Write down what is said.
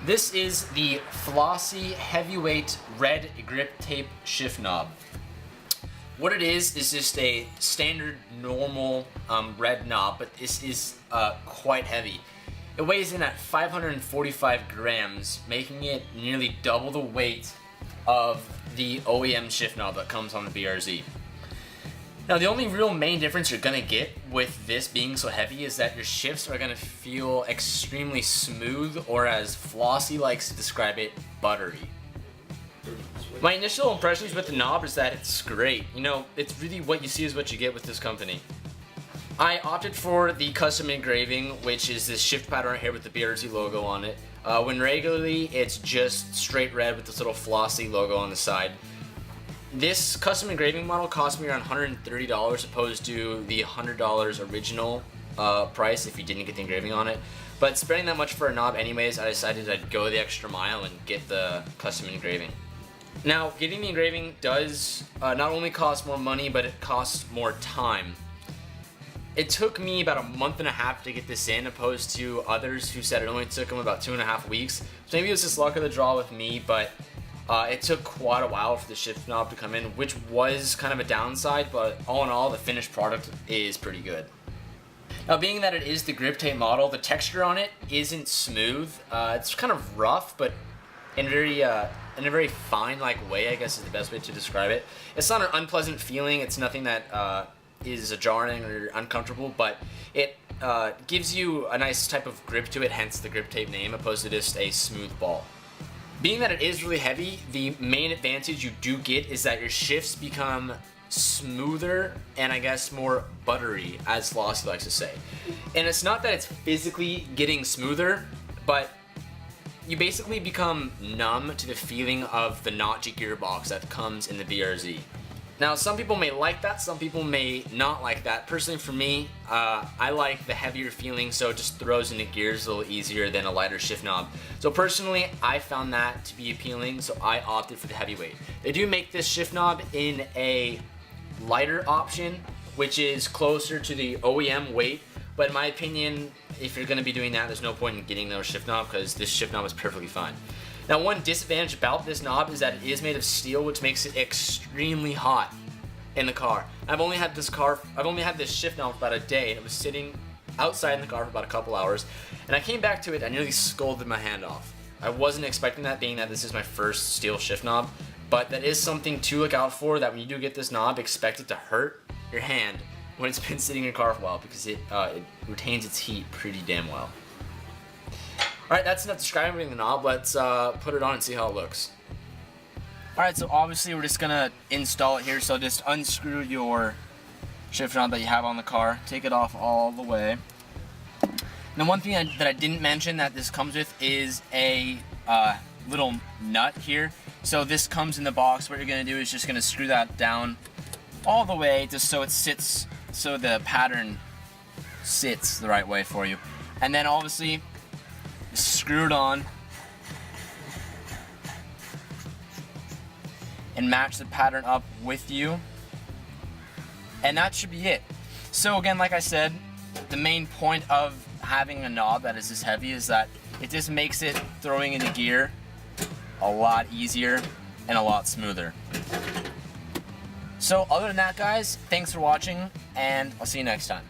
This is the Flossy Heavyweight Red Grip Tape Shift Knob. What it is just a standard normal red knob, but this is quite heavy. It weighs in at 545 grams, making it nearly double the weight of the OEM shift knob that comes on the BRZ. Now the only real main difference you're going to get with this being so heavy is that your shifts are going to feel extremely smooth, or as Flossy likes to describe it, buttery. My initial impressions with the knob is that it's great. You know, it's really what you see is what you get with this company. I opted for the custom engraving, which is this shift pattern right here with the BRZ logo on it. When regularly it's just straight red with this little Flossy logo on the side. This custom engraving model cost me around $130 opposed to the $100 original price if you didn't get the engraving on it. But spending that much for a knob anyways, I decided I'd go the extra mile and get the custom engraving. Now, getting the engraving does not only cost more money, but it costs more time. It took me about a month and a half to get this in, opposed to others who said it only took them about 2.5 weeks. So maybe it was just luck of the draw with me, but it took quite a while for the shift knob to come in, which was kind of a downside, but all in all, the finished product is pretty good. Now, being that it is the grip tape model, the texture on it isn't smooth. It's kind of rough, but in a very fine-like way, I guess is the best way to describe it. It's not an unpleasant feeling. It's nothing that is jarring or uncomfortable, but it gives you a nice type of grip to it, hence the grip tape name, opposed to just a smooth ball. Being that it is really heavy, the main advantage you do get is that your shifts become smoother and I guess more buttery, as Flossy likes to say. And it's not that it's physically getting smoother, but you basically become numb to the feeling of the notchy gearbox that comes in the BRZ. Now, some people may like that, some people may not like that. Personally for me, I like the heavier feeling, so it just throws into gears a little easier than a lighter shift knob. So personally, I found that to be appealing, so I opted for the heavyweight. They do make this shift knob in a lighter option, which is closer to the OEM weight, but in my opinion, if you're going to be doing that, there's no point in getting another shift knob because this shift knob is perfectly fine. Now, one disadvantage about this knob is that it is made of steel, which makes it extremely hot in the car. I've only had this shift knob for about a day, and it was sitting outside in the car for about a couple hours, and I came back to it, I nearly scalded my hand off. I wasn't expecting that, being that this is my first steel shift knob, but that is something to look out for, that when you do get this knob, expect it to hurt your hand when it's been sitting in your car for a while, because it retains its heat pretty damn well. Alright, that's enough describing the knob. Let's put it on and see how it looks. Alright, so obviously we're just gonna install it here, so just unscrew your shift knob that you have on the car, take it off all the way. Now, one thing that I didn't mention that this comes with is a little nut here. So this comes in the box. What you're gonna do is just gonna screw that down all the way, just so it sits, so the pattern sits the right way for you. And then obviously screw it on and match the pattern up with you, and that should be it. So again, like I said, the main point of having a knob that is this heavy is that it just makes it throwing into gear a lot easier and a lot smoother. So other than that, guys, thanks for watching, and I'll see you next time.